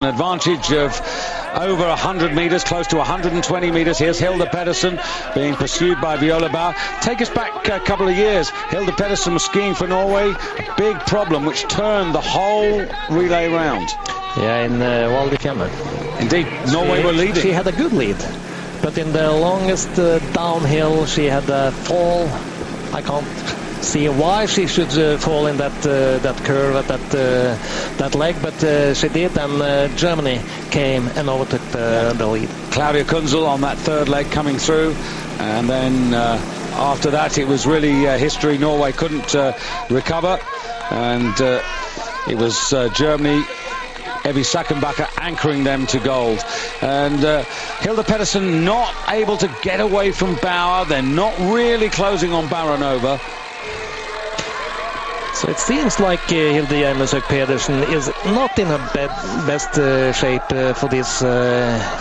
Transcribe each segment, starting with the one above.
advantage of over 100 meters, close to 120 meters. Here's Hilda Pedersen being pursued by Viola Bauer. Take us back a couple of years. Hilda Pedersen was skiing for Norway. A big problem which turned the whole relay round. Yeah, in RelayWom3OberstdorfWCH. Indeed, Norway were leading. She had a good lead, but in the longest downhill she had a fall. I can't see why she should fall in that curve at that leg, but she did, and Germany came and overtook the lead. Claudia Kunzel on that third leg coming through, and then after that it was really history. Norway couldn't recover, and it was Germany, Evy Sackenbacher, anchoring them to gold. And Hilda Pedersen not able to get away from Bauer. They're not really closing on Baranova. So it seems like Hilde Pedersen is not in her best shape for these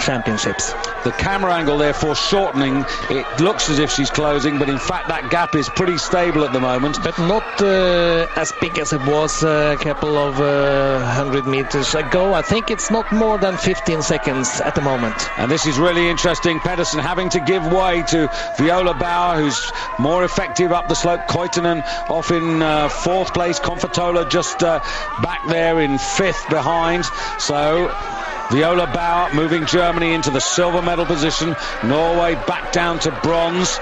championships. The camera angle there foreshortening. It looks as if she's closing, but in fact that gap is pretty stable at the moment. But not as big as it was a couple of 100 meters ago. I think it's not more than 15 seconds at the moment. And this is really interesting. Pedersen having to give way to Viola Bauer, who's more effective up the slope. Koitunen off in fourth place. Confortola just back there in fifth behind. So Viola Bauer moving Germany into the silver medal position. Norway back down to bronze.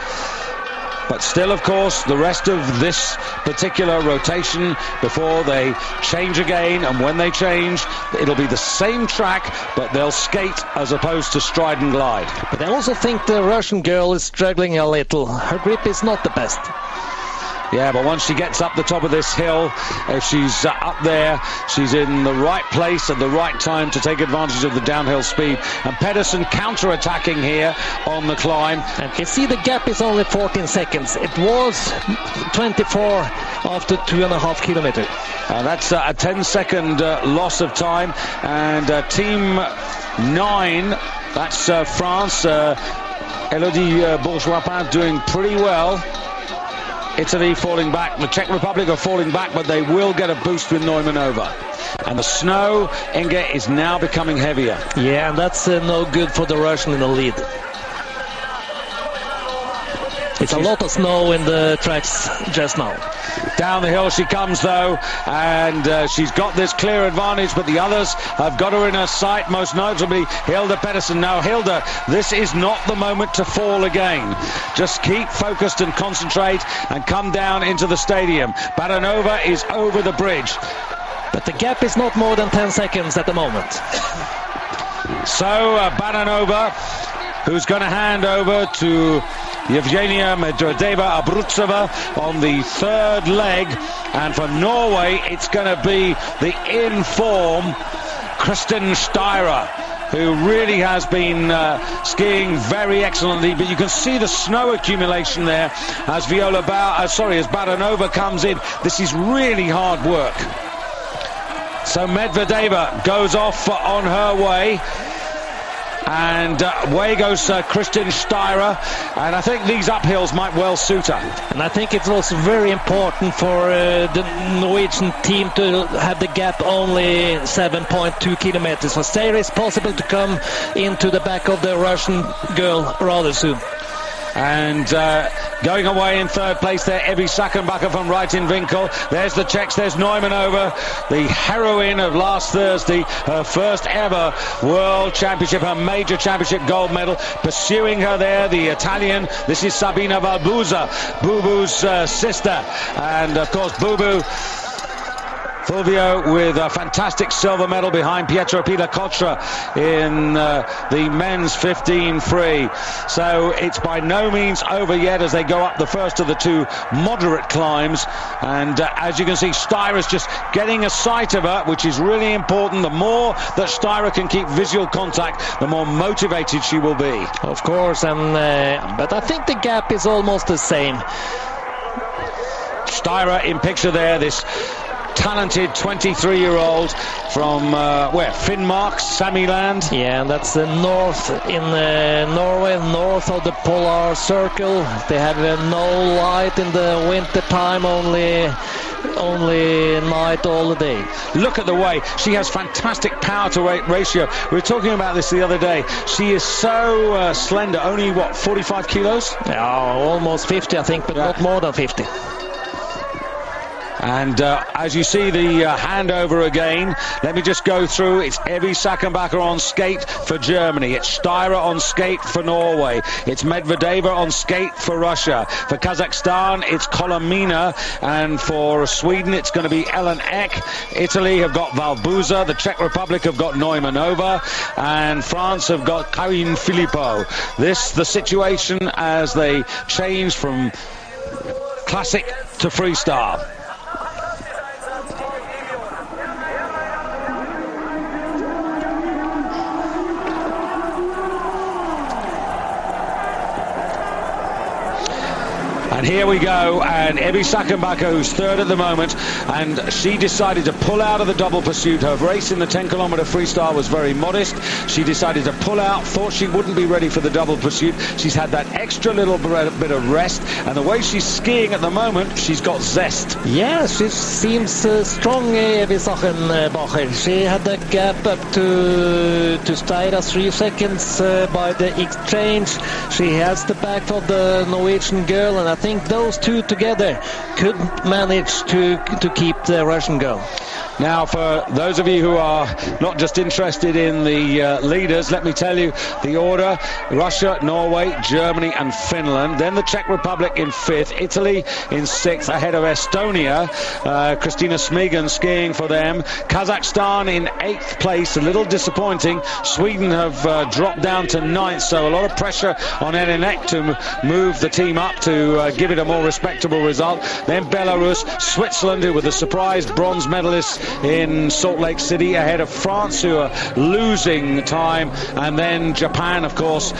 But still, of course, the rest of this particular rotation before they change again. And when they change, it'll be the same track, but they'll skate as opposed to stride and glide. But I also think the Russian girl is struggling a little. Her grip is not the best. Yeah, but once she gets up the top of this hill, if she's up there, she's in the right place at the right time to take advantage of the downhill speed. And Pedersen counter-attacking here on the climb. And you see the gap is only 14 seconds. It was 24 after 2.5 kilometers. That's a 10-second loss of time. And Team 9, that's France, Elodie Bourgeois-Pin doing pretty well. Italy falling back, the Czech Republic are falling back, but they will get a boost with Neumanova. And the snow, Inge, is now becoming heavier. Yeah, and that's no good for the Russian in the lead. It's a lot of snow in the tracks just now. Down the hill she comes, though, and she's got this clear advantage, but the others have got her in her sight, most notably Hilda Pedersen. Now, Hilda, this is not the moment to fall again. Just keep focused and concentrate and come down into the stadium. Baranova is over the bridge. But the gap is not more than 10 seconds at the moment. So, Baranova, who's going to hand over to Yevgenia Medvedeva-Abrutsova on the third leg. And for Norway, it's going to be the in-form Kristin Steirer, who really has been skiing very excellently. But you can see the snow accumulation there as as Baranova comes in. This is really hard work. So Medvedeva goes off on her way. And away goes Kristin Steirer, and I think these uphills might well suit her. And I think it's also very important for the Norwegian team to have the gap only 7.2 kilometers. For Steirer it's possible to come into the back of the Russian girl rather soon. And going away in third place there, Evy Sackenbacher from Reitenwinkel. There's the Czechs, there's Neumanova, the heroine of last Thursday, her first ever World Championship, her major championship gold medal. Pursuing her there, the Italian, this is Sabina Valbuza, Bubu's sister. And of course, Bubu Fulvio with a fantastic silver medal behind Pietro Pilacotra in the men's 15 free. So it's by no means over yet as they go up the first of the two moderate climbs. And as you can see, Steirer's just getting a sight of her, which is really important. The more that Steirer can keep visual contact, the more motivated she will be. Of course, and but I think the gap is almost the same. Steirer in picture there, this talented 23-year-old from where? Finnmark, Samiland. Yeah, and that's the north in Norway, north of the polar circle. They have no light in the winter time, only night all the day. Look at the way she has fantastic power to weight ratio. We were talking about this the other day. She is so slender, only what, 45 kilos? Yeah, almost 50 I think, but not more than 50. And as you see the handover again, let me just go through. It's Evy Sakenbacher on skate for Germany. It's Steyr on skate for Norway. It's Medvedeva on skate for Russia. For Kazakhstan, it's Kolomina. And for Sweden, it's going to be Ellen Ek. Italy have got Valbuza. The Czech Republic have got Neumanova. And France have got Karine Philippot. This, the situation as they change from classic to freestyle. And here we go, and Evy Sakenbacher, who's third at the moment, and she decided to pull out of the double pursuit. Her race in the 10-kilometer freestyle was very modest. She decided to pull out, thought she wouldn't be ready for the double pursuit. She's had that extra little bit of rest, and the way she's skiing at the moment, she's got zest. Yeah, she seems strong, Evy Sakenbacher. She had a gap up to Steyr 3 seconds by the exchange. She has the back of the Norwegian girl, and I think those two together could manage to keep the Russian girl. Now, for those of you who are not just interested in the leaders, let me tell you the order: Russia, Norway, Germany and Finland. Then the Czech Republic in 5th, Italy in 6th, ahead of Estonia. Kristina Smigan skiing for them. Kazakhstan in 8th place, a little disappointing. Sweden have dropped down to 9th, so a lot of pressure on Ellen Ek to move the team up to give it a more respectable result. Then Belarus, Switzerland, who were the surprise bronze medalists in Salt Lake City, ahead of France, who are losing time, and then Japan, of course,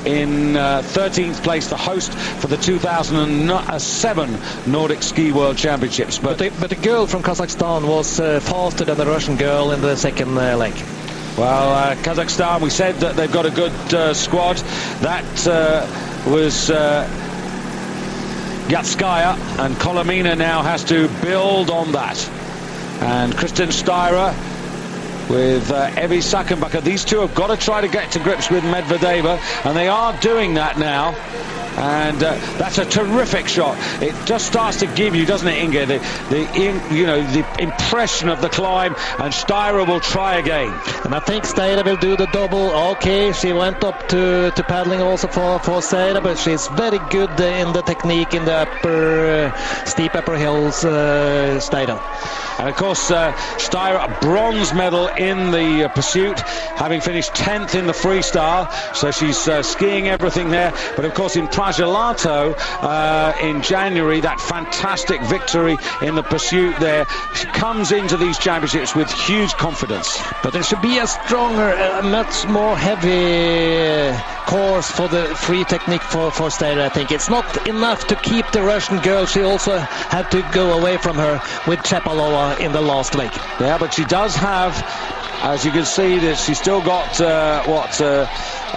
in 13th place, the host for the 2007 Nordic Ski World Championships. But the girl from Kazakhstan was faster than the Russian girl in the second leg. Well, Kazakhstan, we said that they've got a good squad. That was Yatskaya, and Kolomina now has to build on that. And Kristen Steyr with Evy Sakenbacher. These two have got to try to get to grips with Medvedeva, and they are doing that now. And that's a terrific shot. It just starts to give you, doesn't it, Inge, the impression of the climb, and Steyr will try again. And I think Steyr will do the double. Okay, she went up to paddling also for Steyr, but she's very good in the technique in the upper steep upper hills, Steyr. And of course, Steyr, a bronze medal in the pursuit, having finished 10th in the freestyle, so she's skiing everything there. But of course, in Pragelato in January, that fantastic victory in the pursuit there. She comes into these championships with huge confidence. But there should be a stronger, much more heavy course for the free technique for Steyr. I think it's not enough to keep the Russian girl. She also had to go away from her with Chapalova in the last leg. Yeah, but she does have, as you can see, that she's still got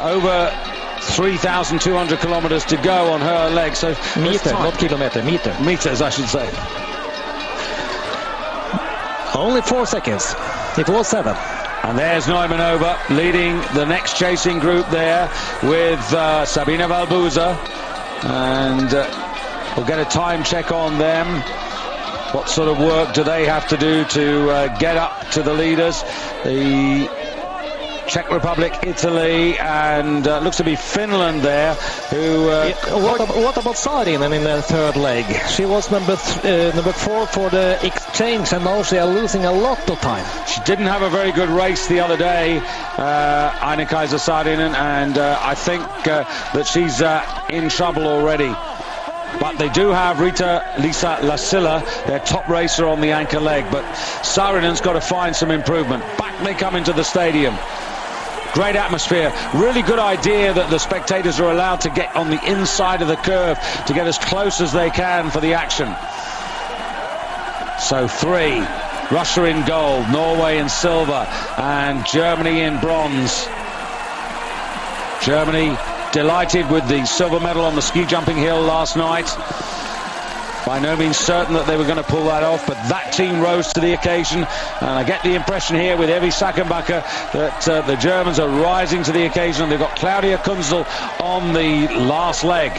over 3,200 kilometers to go on her leg. So meter, not kilometer, meters, I should say. Only 4 seconds. It was 7. And there's Neumanova leading the next chasing group there with Sabina Valbuza, and we'll get a time check on them. What sort of work do they have to do to get up to the leaders? The Czech Republic, Italy, and looks to be Finland there. Who? What about Saarinen in the third leg? She was number 4 for the exchange, and now she is losing a lot of time. She didn't have a very good race the other day, Aine-Kaisa Saarinen, and I think that she's in trouble already. But they do have Lisa Lasilla, their top racer, on the anchor leg. But Saarinen's got to find some improvement. Back they come into the stadium. Great atmosphere. Really good idea that the spectators are allowed to get on the inside of the curve to get as close as they can for the action. So 3, Russia in gold, Norway in silver, and Germany in bronze. Germany delighted with the silver medal on the ski jumping hill last night. By no means certain that they were going to pull that off, but that team rose to the occasion, and I get the impression here with Evie Sackenbacher that the Germans are rising to the occasion. They've got Claudia Kunzel on the last leg.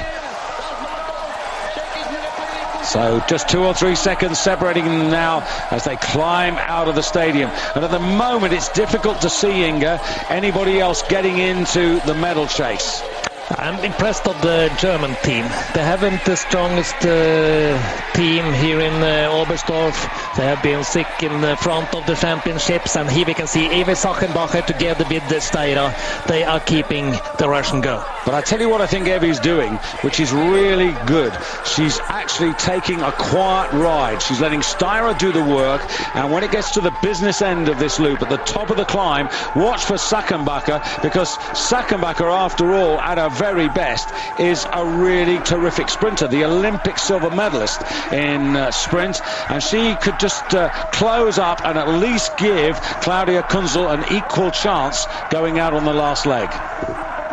So just 2 or 3 seconds separating them now as they climb out of the stadium. And at the moment it's difficult to see, Inga, anybody else getting into the medal chase. I'm impressed of the German team. They haven't the strongest team here in Oberstdorf. They have been sick in the front of the championships, and here we can see Evie Sackenbacher together with Steira. They are keeping the Russian girl. But I tell you what I think Evie's doing, which is really good. She's actually taking a quiet ride. She's letting Steira do the work, and when it gets to the business end of this loop, at the top of the climb, watch for Sackenbacher, because Sackenbacher, after all, at her very best, is a really terrific sprinter, the Olympic silver medalist in sprint, and she could just close up and at least give Claudia Kunzel an equal chance going out on the last leg.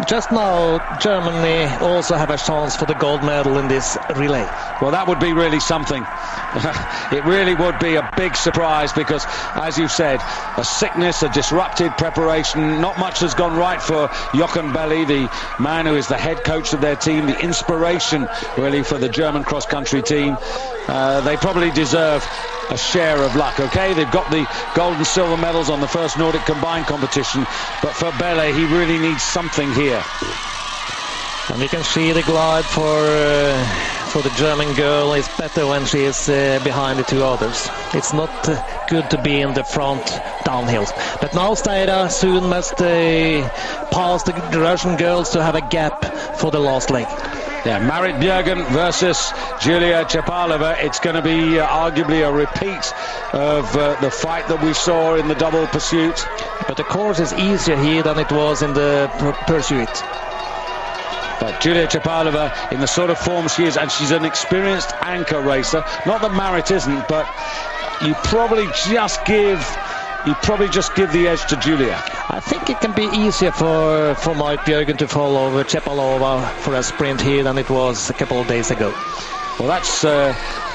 Just now, Germany also have a chance for the gold medal in this relay. Well, that would be really something. It really would be a big surprise because, as you said, a sickness, a disrupted preparation. Not much has gone right for Jochen Belli, the man who is the head coach of their team, the inspiration, really, for the German cross-country team. They probably deserve a share of luck, okay? They've got the gold and silver medals on the first Nordic combined competition, but for Belle, he really needs something here. And we can see the glide for the German girl is better when she is behind the 2 others. It's not good to be in the front downhills. But now Steira soon must pass the Russian girls to have a gap for the last leg. Yeah, Marit Bjørgen versus Julia Chapalova. It's going to be arguably a repeat of the fight that we saw in the double pursuit. But the course is easier here than it was in the pursuit. But Julia Chapalova, in the sort of form she is, and she's an experienced anchor racer. Not that Marit isn't, but you probably just give the edge to Julia. I think it can be easier for Marit Bjørgen to follow Chapalova for a sprint here than it was a couple of days ago. Well, that's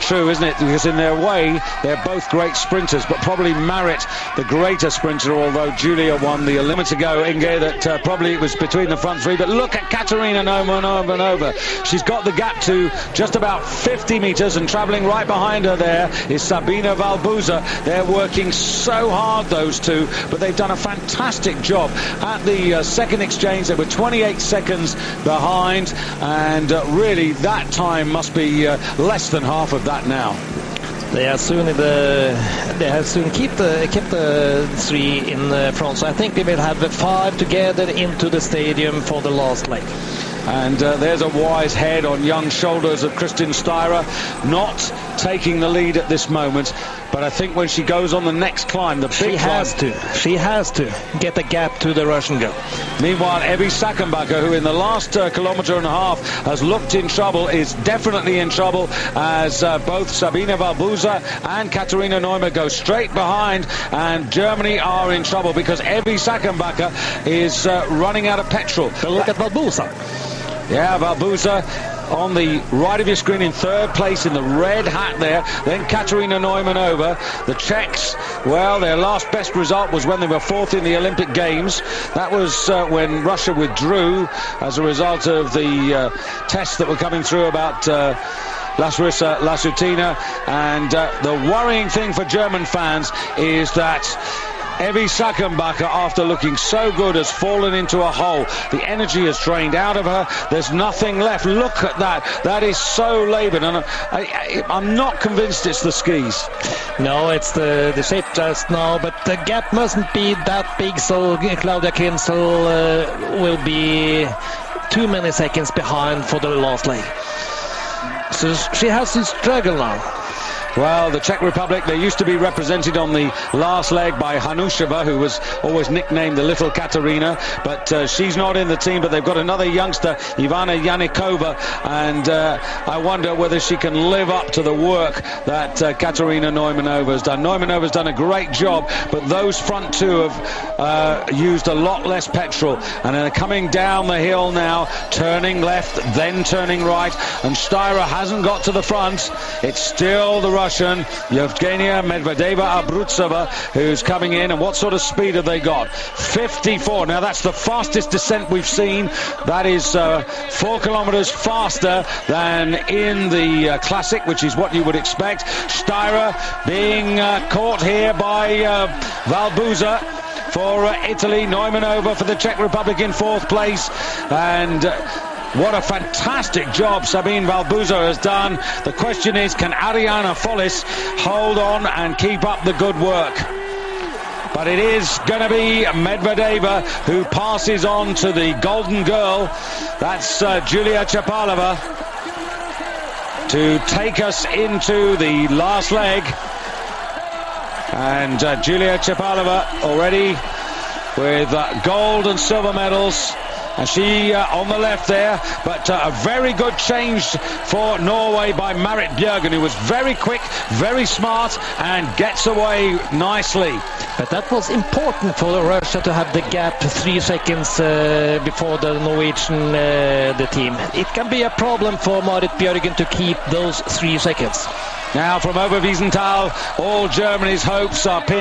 true, isn't it? Because in their way, they're both great sprinters, but probably Marit the greater sprinter, although Julia won the limit ago, Inge, that probably it was between the front 3. But look at Katarina Neumann-Over. She's got the gap to just about 50 meters, and traveling right behind her there is Sabina Valbuza. They're working so hard, those two, but they've done a fantastic job. At the second exchange, they were 28 seconds behind, and really that time must be less than half of that now. They have soon kept the 3 in front, so I think we will have the 5 together into the stadium for the last leg. And there's a wise head on young shoulders of Kristin Steira, not taking the lead at this moment. But I think when she goes on the next climb, the big she has to get a gap to the Russian girl. Meanwhile, Evie Sackenbacher, who in the last kilometre and a half has looked in trouble, is definitely in trouble as both Sabina Valbuza and Katarina Neumann go straight behind, and Germany are in trouble because Evie Sackenbacher is running out of petrol. But look at Valbuza. Yeah, Valbuza on the right of your screen in 3rd place in the red hat there. Then Katarina Neumann-Over. The Czechs, well, their last best result was when they were 4th in the Olympic Games. That was when Russia withdrew as a result of the tests that were coming through about Larissa Lasutina. And the worrying thing for German fans is that Evie Sackenbacher, after looking so good, has fallen into a hole. The energy has drained out of her. There's nothing left. Look at that. That is so labored, and I'm not convinced it's the skis. No, it's the shape just now, but the gap mustn't be that big, so Claudia Kunzel will be too many seconds behind for the last leg. So she has to struggle now. Well, the Czech Republic, they used to be represented on the last leg by Hanusheva, who was always nicknamed the Little Katerina, but she's not in the team. But they've got another youngster, Ivana Yanikova, and I wonder whether she can live up to the work that Katerina Neumanova has done. Neumanova has done a great job, but those front two have used a lot less petrol, and they're coming down the hill now, turning left, then turning right, and Styra hasn't got to the front. It's still the Russian, Yevgenia Medvedeva-Abrutsova, who's coming in. And what sort of speed have they got? 54. Now, that's the fastest descent we've seen. That is 4 kilometers faster than in the Classic, which is what you would expect. Styra being caught here by Valbuza for Italy, Neumanova for the Czech Republic in 4th place, and what a fantastic job Sabine Valbuza has done. The question is, can Ariana Follis hold on and keep up the good work? But it is going to be Medvedeva who passes on to the golden girl. That's Julia Chapalova to take us into the last leg. And Julia Chapalova already with gold and silver medals. And she on the left there, but a very good change for Norway by Marit Bjørgen, who was very quick, very smart, and gets away nicely. But that was important for Russia to have the gap 3 seconds before the Norwegian the team. It can be a problem for Marit Bjørgen to keep those 3 seconds. Now from Oberwiesenthal, all Germany's hopes are pinned.